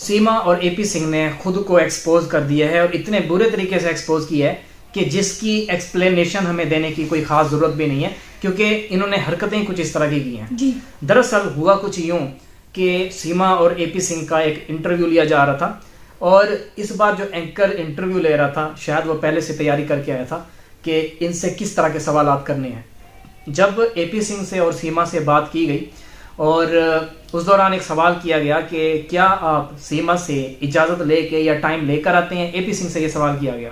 सीमा और एपी सिंह ने खुद को एक्सपोज कर दिया है और इतने बुरे तरीके से एक्सपोज किया है कि जिसकी एक्सप्लेनेशन हमें देने की कोई खास जरूरत भी नहीं है, क्योंकि इन्होंने हरकतें कुछ इस तरह की हैं जी। दरअसल हुआ कुछ यूं कि सीमा और एपी सिंह का एक इंटरव्यू लिया जा रहा था और इस बार जो एंकर इंटरव्यू ले रहा था शायद वो पहले से तैयारी करके आया था कि इनसे किस तरह के सवाल करने हैं। जब एपी सिंह से और सीमा से बात की गई और उस दौरान एक सवाल किया गया कि क्या आप सीमा से इजाजत लेके या टाइम लेकर आते हैं, एपी सिंह से ये सवाल किया गया।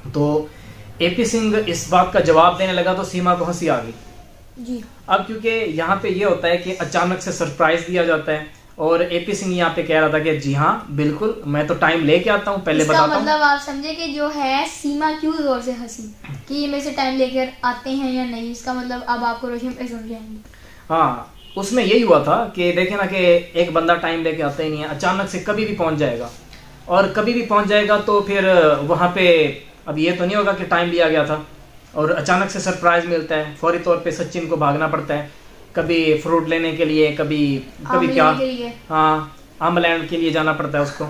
तो एपी सिंह इस बात का जवाब देने लगा तो सीमा को हंसी आ गई जी। अब क्योंकि यहाँ पे ये होता है कि अचानक से सरप्राइज दिया जाता है और एपी सिंह यहाँ पे कह रहा था कि जी हाँ बिल्कुल मैं तो टाइम लेके आता हूँ, पहले बताता हूँ। मतलब आप समझे कि जो है सीमा क्यों जोर से हंसी कि ये मेरे से टाइम लेकर आते हैं या नहीं, इसका मतलब अब आपको रोशन पे समझाएंगे। हाँ, उसमें यही हुआ था कि देखे ना कि एक बंदा टाइम लेके आता ही नहीं है, अचानक से कभी भी पहुंच जाएगा और कभी भी पहुंच जाएगा तो फिर वहां पे अब ये तो नहीं होगा कि टाइम लिया गया था और अचानक से सरप्राइज मिलता है। फौरी तौर पे सचिन को भागना पड़ता है, कभी फ्रूट लेने के लिए, कभी क्या, हाँ आमलैंड के लिए जाना पड़ता है उसको।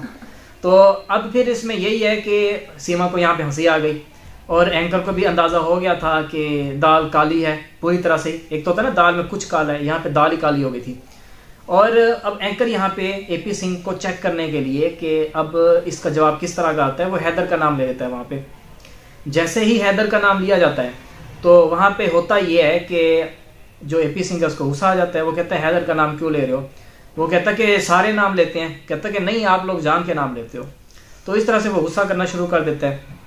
तो अब फिर इसमें यही है कि सीमा को यहाँ पे हंसी आ गई और एंकर को भी अंदाजा हो गया था कि दाल काली है पूरी तरह से। एक तो होता है ना दाल में कुछ काला है, यहाँ पे दाल ही काली हो गई थी। और अब एंकर यहाँ पे एपी सिंह को चेक करने के लिए कि अब इसका जवाब किस तरह का आता है, वो हैदर का नाम ले लेता है वहां पे। जैसे ही हैदर का नाम लिया जाता है तो वहां पे होता ये है कि जो एपी सिंह है उसको गुस्सा आ जाता है। वो कहता है हैदर का नाम क्यों ले रहे हो? वो कहता है कि सारे नाम लेते हैं। कहता है कि नहीं, आप लोग जान के नाम लेते हो। तो इस तरह से वो गुस्सा करना शुरू कर देता है।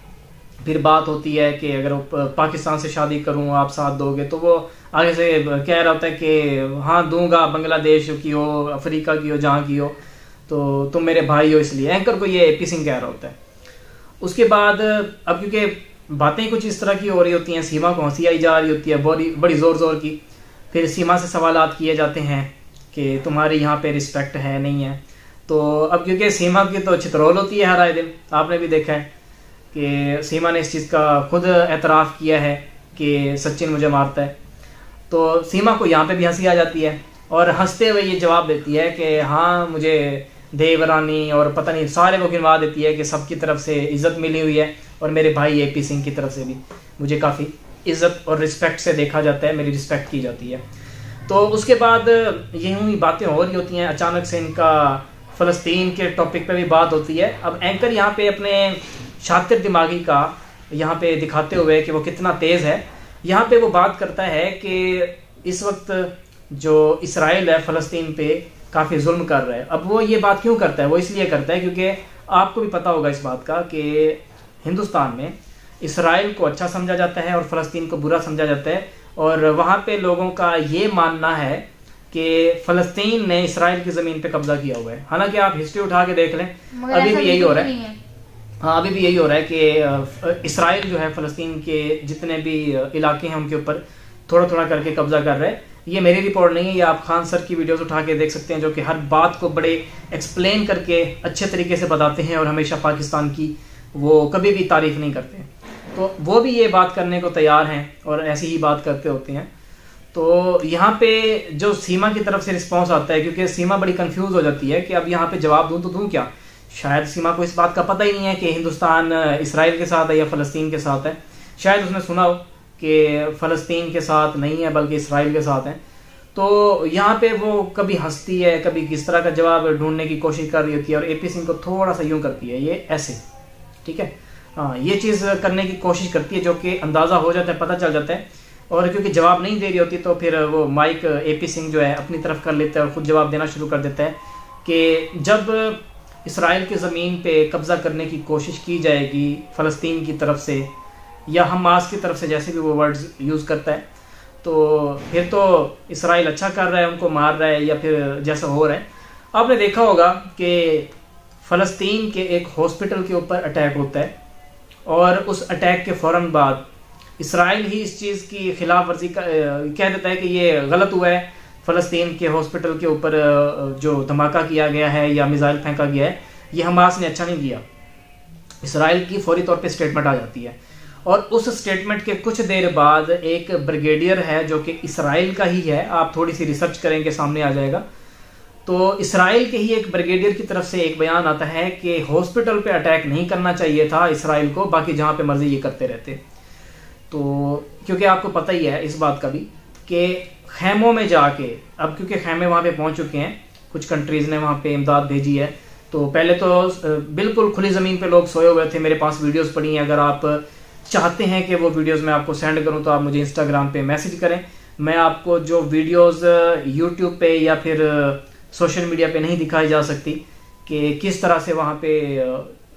फिर बात होती है कि अगर पाकिस्तान से शादी करूं आप साथ दोगे, तो वो आगे से कह रहा होता है कि हाँ दूंगा, बांग्लादेश की हो, अफ्रीका की हो, जहाँ की हो, तो तुम मेरे भाई हो। इसलिए एंकर को ये एपी सिंह कह रहा होता है। उसके बाद अब क्योंकि बातें कुछ इस तरह की हो रही होती हैं, सीमा को हंसी आई जा रही होती है बड़ी जोर जोर की। फिर सीमा से सवालात किए जाते हैं कि तुम्हारे यहाँ पे रिस्पेक्ट है नहीं है। तो अब क्योंकि सीमा की तो चित्रोल होती है हर आए दिन, आपने भी देखा है कि सीमा ने इस चीज़ का खुद एतराफ़ किया है कि सचिन मुझे मारता है। तो सीमा को यहाँ पे भी हंसी आ जाती है और हंसते हुए ये जवाब देती है कि हाँ मुझे देवरानी और पता नहीं सारे को गिनवा देती है कि सबकी तरफ से इज्जत मिली हुई है और मेरे भाई एपी सिंह की तरफ से भी मुझे काफ़ी इज्जत और रिस्पेक्ट से देखा जाता है, मेरी रिस्पेक्ट की जाती है। तो उसके बाद यूँ बातें हो रही होती हैं। अचानक से इनका फ़लस्तीन के टॉपिक पे भी बात होती है। अब एंकर यहाँ पे अपने शातिर दिमागी का यहाँ पे दिखाते हुए कि वो कितना तेज़ है, यहाँ पे वो बात करता है कि इस वक्त जो इसराइल है फ़लस्तीन पे काफ़ी जुल्म कर रहा है। अब वो ये बात क्यों करता है? वो इसलिए करता है क्योंकि आपको भी पता होगा इस बात का कि हिंदुस्तान में इसराइल को अच्छा समझा जाता है और फ़लस्तीन को बुरा समझा जाता है। और वहाँ पे लोगों का ये मानना है कि फ़लस्तीन ने इसराइल की ज़मीन पे कब्जा किया हुआ है। हालांकि आप हिस्ट्री उठा के देख लें, अभी भी यही हो रहा है। हाँ, अभी भी यही हो रहा है कि इसराइल जो है फ़लस्तीन के जितने भी इलाके हैं उनके ऊपर थोड़ा थोड़ा करके कब्जा कर रहा है। ये मेरी रिपोर्ट नहीं है, ये आप खान सर की वीडियोस उठा के देख सकते हैं, जो कि हर बात को बड़े एक्सप्लेन करके अच्छे तरीके से बताते हैं और हमेशा पाकिस्तान की वो कभी भी तारीफ नहीं करते। तो वो भी ये बात करने को तैयार हैं और ऐसी ही बात करते होते हैं। तो यहाँ पे जो सीमा की तरफ से रिस्पॉन्स आता है, क्योंकि सीमा बड़ी कंफ्यूज हो जाती है कि अब यहाँ पे जवाब दूँ तो दूँ क्या। शायद सीमा को इस बात का पता ही नहीं है कि हिंदुस्तान इसराइल के साथ है या फ़लस्तीन के साथ है। शायद उसने सुना हो कि फ़लस्तीन के साथ नहीं है बल्कि इसराइल के साथ है। तो यहाँ पे वो कभी हंसती है, कभी किस तरह का जवाब ढूंढने की कोशिश कर रही होती है और एपी सिंह को थोड़ा सा यूँ करती है, ये ऐसे, ठीक है, हाँ ये चीज़ करने की कोशिश करती है, जो कि अंदाज़ा हो जाता है, पता चल जाता है। और क्योंकि जवाब नहीं दे रही होती तो फिर वो माइक एपी सिंह जो है अपनी तरफ कर लेता है और ख़ुद जवाब देना शुरू कर देता है कि जब इसराइल की ज़मीन पे कब्ज़ा करने की कोशिश की जाएगी फ़लस्तीन की तरफ से या हमास की तरफ से, जैसे भी वो वर्ड्स यूज़ करता है, तो फिर तो इसराइल अच्छा कर रहा है, उनको मार रहा है या फिर जैसा हो रहा है। आपने देखा होगा कि फ़लस्तीन के एक हॉस्पिटल के ऊपर अटैक होता है और उस अटैक के फ़ौरन बाद इसराइल ही इस चीज़ की खिलाफ वर्जी कह देता है कि ये गलत हुआ है, फ़लस्तीन के हॉस्पिटल के ऊपर जो धमाका किया गया है या मिसाइल फेंका गया है ये हमास ने अच्छा नहीं किया। इसराइल की फौरी तौर पे स्टेटमेंट आ जाती है और उस स्टेटमेंट के कुछ देर बाद एक ब्रिगेडियर है जो कि इसराइल का ही है, आप थोड़ी सी रिसर्च करेंगे सामने आ जाएगा, तो इसराइल के ही एक ब्रिगेडियर की तरफ से एक बयान आता है कि हॉस्पिटल पे अटैक नहीं करना चाहिए था इसराइल को, बाकी जहां पे मर्जी ये करते रहते। तो क्योंकि आपको पता ही है इस बात का भी कि खैमों में जाके, अब क्योंकि खैमे वहां पे पहुंच चुके हैं, कुछ कंट्रीज ने वहां पे इमदाद भेजी है, तो पहले तो बिल्कुल खुली जमीन पे लोग सोए हुए थे। मेरे पास वीडियोस पड़ी हैं, अगर आप चाहते हैं कि वो वीडियोस मैं आपको सेंड करूं तो आप मुझे इंस्टाग्राम पे मैसेज करें, मैं आपको जो वीडियोस यूट्यूब पे या फिर सोशल मीडिया पे नहीं दिखाई जा सकती कि किस तरह से वहां पे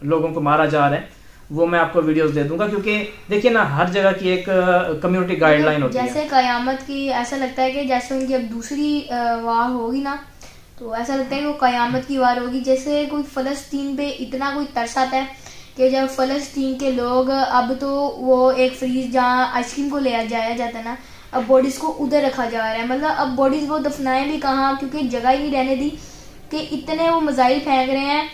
लोगों को मारा जा रहा है, वो मैं आपको वीडियोस दे दूंगा। क्योंकि देखिए ना, हर जगह की एक कम्युनिटी गाइडलाइन होती है। जैसे कयामत की ऐसा लगता है कि जैसे उनकी अब दूसरी वार होगी ना, तो ऐसा लगता है कि वो कयामत की वार होगी। जैसे कोई फलस्तीन पे इतना कोई तरस आता है कि जब फलस्तीन के लोग, अब तो वो एक फ्रीज जहाँ आइसक्रीम को ले जाया जाता है ना, अब बॉडीज को उधर रखा जा रहा है। मतलब अब बॉडीज वो दफनाए भी कहाँ, क्योंकि जगह ही नहीं रहने दी कि इतने वो मिसाइल फेंक रहे हैं।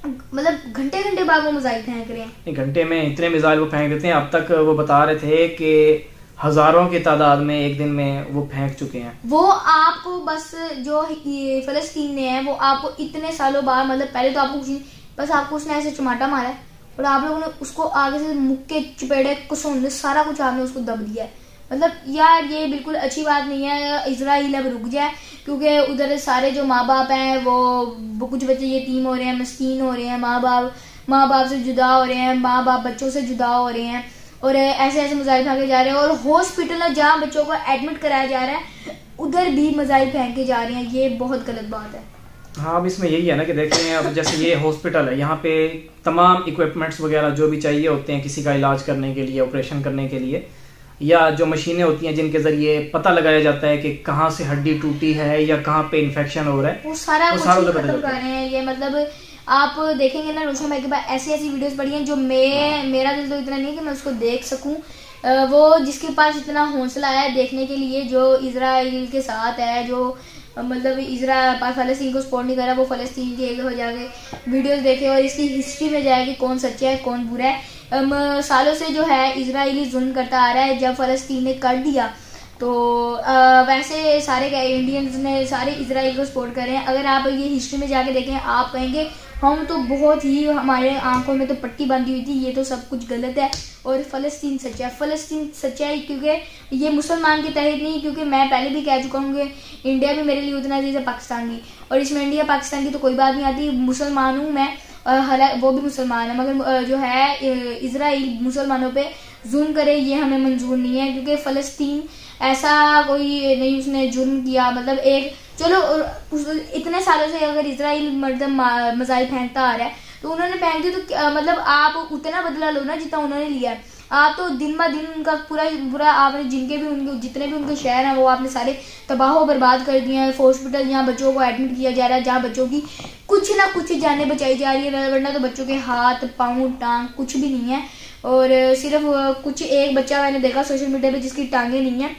मतलब घंटे घंटे बाद वो मिसाइल फेंक रहे हैं, घंटे में इतने मिसाइल वो फेंक देते हैं। अब तक वो बता रहे थे कि हजारों की तादाद में एक दिन में वो फेंक चुके हैं। वो आपको बस जो फलस्तीन ने है, वो आपको इतने सालों बाद, मतलब पहले तो आपको बस आपको उसने ऐसे चमाटा मारा है और आप लोगों ने उसको आगे से मुक्के चपेड़े कुछ सारा कुछ आपने उसको दब दिया है। मतलब यार ये बिल्कुल अच्छी बात नहीं है। इजराइल अब रुक जाए, क्योंकि उधर सारे जो माँ बाप हैं वो कुछ बच्चे यतीम हो रहे हैं, मस्कीन हो रहे हैं, माँ बाप से जुदा हो रहे हैं, माँ बाप बच्चों से जुदा हो रहे हैं, और ऐसे ऐसे मिसाइल फेंके जा रहे हैं। और हॉस्पिटल में जहाँ बच्चों को एडमिट कराया जा रहा है उधर भी मिसाइल फेंके जा रहे हैं। ये बहुत गलत बात है। हाँ, अब इसमें यही है ना कि देखें, अब जैसे ये हॉस्पिटल है, यहाँ पे तमाम इक्विपमेंट्स वगैरह जो भी चाहिए होते हैं किसी का इलाज करने के लिए, ऑपरेशन करने के लिए, या जो मशीनें होती हैं जिनके जरिए पता लगाया जाता है कि कहाँ से हड्डी टूटी है या कहाँ पे इन्फेक्शन हो रहा है, वो सारा कुछ खत्म कर रहे हैं। ये मतलब आप देखेंगे ना, रोशन भाई के पास ऐसी ऐसी वीडियोस पड़ी हैं जो मेरा दिल तो इतना नहीं है कि मैं उसको देख सकूं। वो जिसके पास इतना हौसला है देखने के लिए, जो इजराइल के साथ है, जो मतलब इजराइल फलस्तीन को सपोर्ट नहीं कर रहा, वो फलस्तीन की एक दफा जाके वीडियोस देखे और इसकी हिस्ट्री में जाए कि कौन सच्चा है कौन बुरा है। सालों से जो है इजराइली जुल्म करता आ रहा है, जब फलस्तीन ने कर दिया तो वैसे सारे इंडियंस ने सारे इजराइल को सपोर्ट कर रहे हैं। अगर आप ये हिस्ट्री में जाके देखें, आप कहेंगे हम तो बहुत ही, हमारे आंखों में तो पट्टी बांधी हुई थी, ये तो सब कुछ गलत है और फलस्तीन सच्चा है। फलस्तीन सच्चा है क्योंकि ये मुसलमान के तहत नहीं, क्योंकि मैं पहले भी कह चुका हूँ कि इंडिया भी मेरे लिए उतना अजीज है पाकिस्तान भी, और इसमें इंडिया पाकिस्तान की तो कोई बात नहीं आती। मुसलमान हूँ मैं, वो भी मुसलमान है, मगर जो है इजराइल मुसलमानों पे जुल्म करे ये हमें मंजूर नहीं है। क्योंकि फलस्तीन ऐसा कोई नहीं उसने जुर्म किया। मतलब एक चलो इतने सालों से अगर इजराइल मतलब मिसाइल फेंकता आ रहा है तो उन्होंने फेंक दी, तो मतलब आप उतना बदला लो ना जितना उन्होंने लिया है। आप तो दिन ब दिन उनका पूरा आपने जितने भी उनके शहर हैं वो आपने सारे तबाह बर्बाद कर दिए हैं। हॉस्पिटल जहाँ बच्चों को एडमिट किया जा रहा है, जहाँ बच्चों की कुछ ना कुछ जानें बचाई जा रही है, वरना तो बच्चों के हाथ पाँव टांग कुछ भी नहीं है। और सिर्फ कुछ एक बच्चा मैंने देखा सोशल मीडिया पे जिसकी टांगे नहीं है,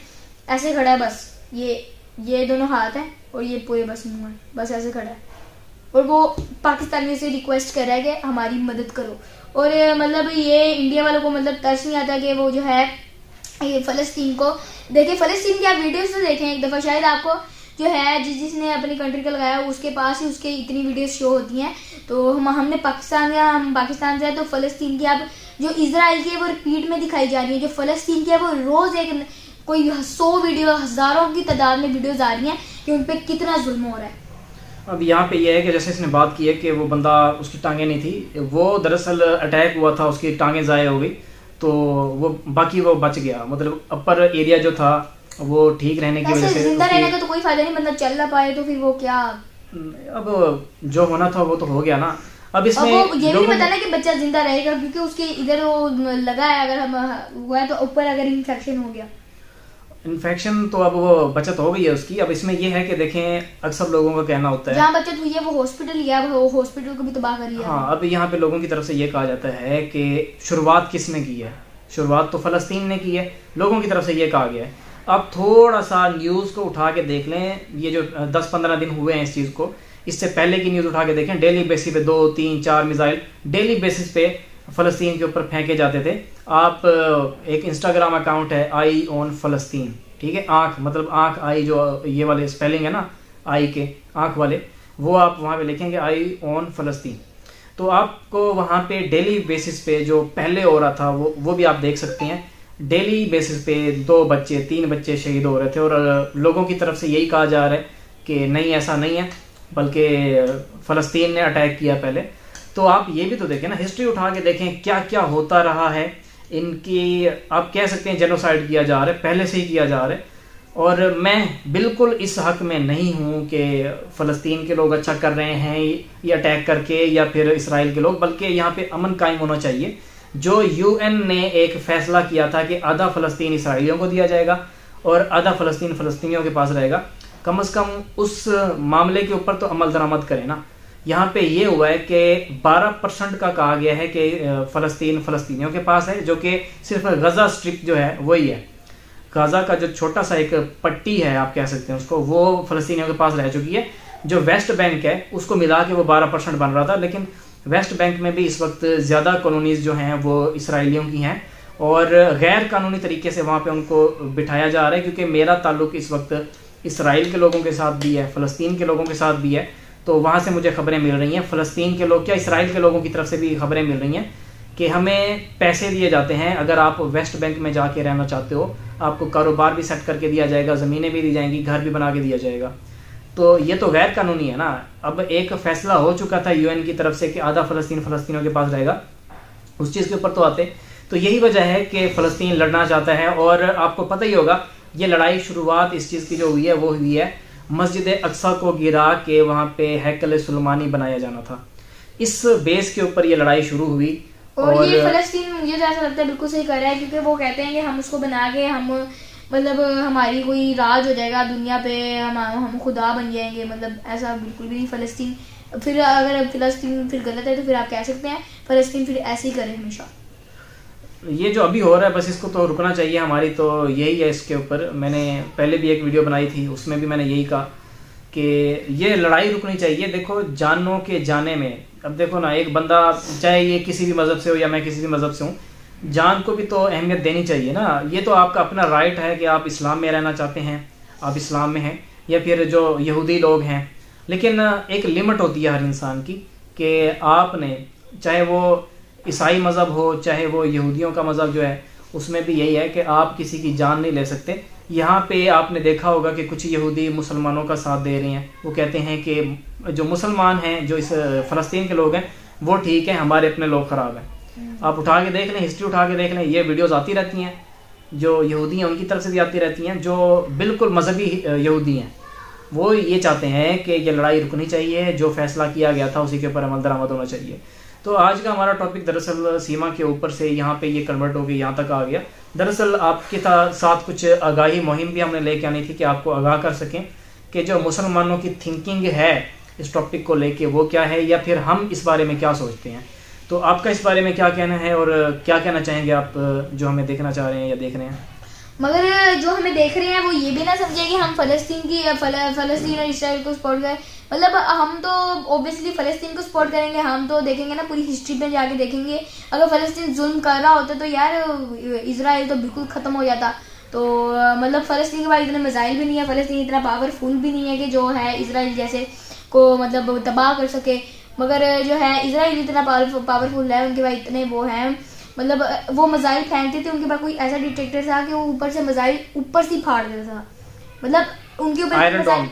ऐसे खड़ा है बस, ये दोनों हाथ हैं और ये पूरे बस मुंह है, बस ऐसे खड़ा है। और वो पाकिस्तानी से रिक्वेस्ट कर रहा है कि हमारी मदद करो। और मतलब ये इंडिया वालों को मतलब तरस नहीं आता कि वो जो है ये फलस्तीन को देखे। फलस्तीन की आप वीडियोस तो देखें एक दफा, शायद आपको जो है जिसने अपनी कंट्री का लगाया उसके पास ही उसके इतनी वीडियोस शो होती हैं। तो हम पाकिस्तान से है, तो फलस्तीन की आप जो इजराइल की है वो रिपीट में दिखाई जा रही है, जो फलस्तीन की है वो रोज एक कोई 100 वीडियो, हजारों की तादाद में वीडियोस आ रही हैं कि उन पे कितना जुल्म हो रहा है। अब यहाँ पे ये है कि जैसे इसने बात की है कि वो बंदा, उसकी टांगे नहीं थी, वो दरअसल अटैक हुआ था, उसकी टांगे ज़ाया हो गई, तो वो बच गया। मतलब अपर एरिया जो था वो ठीक रहने की वजह से, जिंदा रहने का तो कोई फायदा नहीं, बंदा चल ना पाए तो फिर वो क्या, अब जो होना था वो तो हो गया ना। अब इसमें वो ये भी नहीं पता ना कि बच्चा जिंदा रहेगा, क्योंकि उसके इधर वो लगा है, अगर हम हुआ है तो ऊपर अगर इन्फेक्शन हो गया, इन्फेक्शन तो अब वो बचत हो गई है उसकी। अब इसमें ये है कि देखें, अक्सर लोगों का कहना होता है जहाँ बचत हुई है वो हॉस्पिटल ही है, वो हॉस्पिटल को भी तबाह कर लिया। हाँ, अब यहाँ पे लोगों की तरफ से ये कहा जाता है कि शुरुआत किसने की है, शुरुआत तो फलस्तीन ने की है, लोगों की तरफ से ये कहा गया है। अब थोड़ा सा न्यूज़ को उठा के देख लें, ये जो 10-15 दिन हुए हैं इस चीज़ को, इससे पहले की न्यूज़ उठा के देखें, डेली बेसिस पे 2, 3, 4 मिसाइल डेली बेसिस पे फलस्तीन के ऊपर फेंके जाते थे। आप एक इंस्टाग्राम अकाउंट है आई ऑन फलस्तीन, ठीक है, आंख मतलब आंख आई, जो ये वाले स्पेलिंग है ना आई के, आंख वाले, वो आप वहाँ पे लिखेंगे आई ऑन फलस्तीन, तो आपको वहाँ पे डेली बेसिस पे जो पहले हो रहा था वो भी आप देख सकते हैं। डेली बेसिस पे 2 बच्चे 3 बच्चे शहीद हो रहे थे, और लोगों की तरफ से यही कहा जा रहा है कि नहीं ऐसा नहीं है, बल्कि फ़लस्तीन ने अटैक किया पहले। तो आप ये भी तो देखें ना, हिस्ट्री उठा के देखें क्या क्या होता रहा है इनकी। आप कह सकते हैं जेनोसाइड किया जा रहा है, पहले से ही किया जा रहा है। और मैं बिल्कुल इस हक में नहीं हूं कि फ़लस्तीन के लोग अच्छा कर रहे हैं ये अटैक करके, या फिर इसराइल के लोग, बल्कि यहाँ पे अमन कायम होना चाहिए। जो यूएन ने एक फैसला किया था कि आधा फ़लस्तीन इसराइलियों को दिया जाएगा और आधा फ़लस्तीन फ़लस्तीनियों के पास रहेगा, कम से कम उस मामले के ऊपर तो अमल दरामद करें ना। यहाँ पे ये हुआ है कि 12% का कहा गया है कि फ़लस्तीन फ़लस्तीनियों के पास है, जो कि सिर्फ गजा स्ट्रिप जो है वही है। गाजा का जो छोटा सा एक पट्टी है आप कह सकते हैं उसको, वो फ़लस्तीनियों के पास रह चुकी है। जो वेस्ट बैंक है उसको मिला के वो 12% बन रहा था, लेकिन वेस्ट बैंक में भी इस वक्त ज़्यादा कॉलोनीज जो हैं वो इसराइलियों की हैं, और गैर कानूनी तरीके से वहाँ पे उनको बिठाया जा रहा है। क्योंकि मेरा ताल्लुक इस वक्त इसराइल के लोगों के साथ भी है, फ़लस्तीन के लोगों के साथ भी है, तो वहाँ से मुझे खबरें मिल रही हैं, फ़लस्तीन के लोग क्या इसराइल के लोगों की तरफ से भी खबरें मिल रही हैं कि हमें पैसे दिए जाते हैं, अगर आप वेस्ट बैंक में जाके रहना चाहते हो आपको कारोबार भी सेट करके दिया जाएगा, ज़मीनें भी दी जाएंगी, घर भी बना के दिया जाएगा। तो ये तो गैर कानूनी है ना। अब एक फैसला हो चुका था यूएन की तरफ से कि आधा फ़लस्तीन फ़लस्तीनियों के पास रहेगा, उस चीज़ के ऊपर तो आते। तो यही वजह है कि फ़लस्तीन लड़ना चाहता है। और आपको पता ही होगा ये लड़ाई शुरुआत इस चीज़ की जो हुई है वो हुई है मस्जिद अक्सा को गिरा के वहाँ पे हैकल सुलेमानी बनाया जाना था, इस बेस के ऊपर ये लड़ाई शुरू हुई। और ये फ़लस्तीन मुझे ऐसा लगता है बिल्कुल सही कर रहा है, क्योंकि वो कहते हैं कि हम उसको बना के हम मतलब हमारी कोई राज हो जाएगा दुनिया पे, हम खुदा बन जाएंगे। मतलब ऐसा बिल्कुल भी नहीं। फ़लस्तीन फिर अगर फ़लस्तीन फिर गलत है तो फिर आप कह सकते हैं फ़लस्तीन फिर ऐसे ही करे हमेशा। ये जो अभी हो रहा है बस इसको तो रुकना चाहिए। हमारी तो यही है इसके ऊपर। मैंने पहले भी एक वीडियो बनाई थी, उसमें भी मैंने यही कहा कि ये लड़ाई रुकनी चाहिए। देखो जानों के जाने में, अब देखो ना, एक बंदा चाहे ये किसी भी मज़हब से हो या मैं किसी भी मज़हब से हूँ, जान को भी तो अहमियत देनी चाहिए ना। ये तो आपका अपना राइट है कि आप इस्लाम में रहना चाहते हैं, आप इस्लाम में हैं, या फिर जो यहूदी लोग हैं। लेकिन एक लिमिट होती है हर इंसान की कि आपने, चाहे वो ईसाई मज़हब हो चाहे वो यहूदियों का मज़हब जो है, उसमें भी यही है कि आप किसी की जान नहीं ले सकते। यहाँ पे आपने देखा होगा कि कुछ यहूदी मुसलमानों का साथ दे रहे हैं। वो कहते हैं कि जो मुसलमान हैं, जो इस फ़लस्तीन के लोग हैं, वो ठीक है, हमारे अपने लोग ख़राब हैं। आप उठा के देख लें, हिस्ट्री उठा के देख लें, ये वीडियोज़ आती रहती हैं। जो यहूदी हैं उनकी तरफ से भी आती रहती हैं। जो बिल्कुल मजहबी यहूदी हैं वो ये चाहते हैं कि ये लड़ाई रुकनी चाहिए, जो फैसला किया गया था उसी के ऊपर अमल दरामद होना चाहिए। तो आज का हमारा टॉपिक दरअसल सीमा के ऊपर से यहाँ पे ये कन्वर्ट हो गया, यहाँ तक आ गया। दरअसल आपके साथ कुछ आगाही मुहिम भी हमने लेके आनी थी कि आपको आगाह कर सकें कि जो मुसलमानों की थिंकिंग है इस टॉपिक को लेके वो क्या है, या फिर हम इस बारे में क्या सोचते हैं। तो आपका इस बारे में क्या कहना है और क्या कहना चाहेंगे आप जो हमें देखना चाह रहे हैं या देख रहे हैं। मगर जो हमें देख रहे हैं वो ये भी ना समझे कि हम फ़लस्तीन और इसराइल को सपोर्ट करें। मतलब हम तो ऑब्वियसली फ़लस्तीन को सपोर्ट करेंगे। हम तो देखेंगे ना, पूरी हिस्ट्री में जाके देखेंगे, अगर फ़लस्तीन जुल्म कर रहा होता तो यार इसराइल तो बिल्कुल ख़त्म हो जाता। तो मतलब फ़लस्तीन के पास इतने मिसाइल भी नहीं है, फ़लस्तीन इतना पावरफुल भी नहीं है कि जो है इसराइल जैसे को मतलब तबाह कर सके। मगर जो है इसराइल इतना पावरफुल है, उनके पास इतने वो हैं, मतलब वो मिसाइल फेंकते थे, उनके पास कोई ऐसा डिटेक्टर था कि वो ऊपर से मिसाइल ऊपर से फाड़ देता था। मतलब उनके ऊपर आयरन डोम,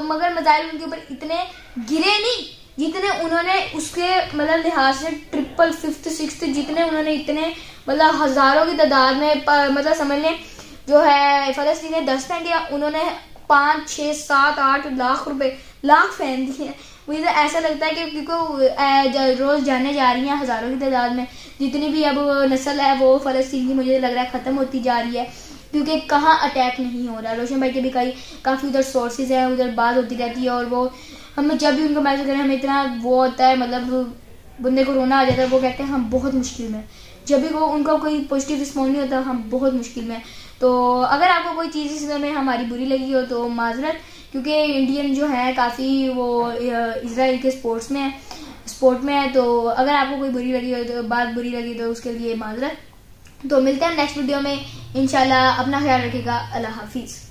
मगर मिसाइल उनके ऊपर इतने गिरे नहीं जितने उन्होंने उसके मतलब लिहाज से 3rd, 5th, 6th जितने उन्होंने, इतने मतलब हजारों की तादाद में, मतलब समझ लें जो है फ़लस्तीन ने 10 फेंक दिया, उन्होंने 5, 6, 7, 8 लाख फेंक दिए। मुझे तो ऐसा लगता है कि क्योंकि रोज जाने जा रही हैं हजारों की तादाद में, जितनी भी अब नस्ल है वो फ़लस्तीन की मुझे लग रहा है ख़त्म होती जा रही है, क्योंकि कहाँ अटैक नहीं हो रहा। रोशन भाई के भी काफ़ी उधर सोर्सेज हैं, उधर बात होती रहती है, और वो हमें जब भी उनको मैसेज करें हमें इतना वो होता है, मतलब बंदे को रोना आ जाता है। वो कहते हैं हम बहुत मुश्किल में, जब भी वो उनका कोई पॉजिटिव रिस्पॉन्स नहीं होता, हम बहुत मुश्किल में। तो अगर आपको कोई चीज़ इसमें हमारी बुरी लगी हो तो माजरत, क्योंकि इंडियन जो है काफ़ी वो इसराइल के स्पोर्ट में है। तो अगर आपको कोई बुरी लगी हो तो बात बुरी लगी तो उसके लिए माजरत। तो मिलते हैं नेक्स्ट वीडियो में इंशाल्लाह। अपना ख्याल रखिएगा। अल्लाह हाफिज़।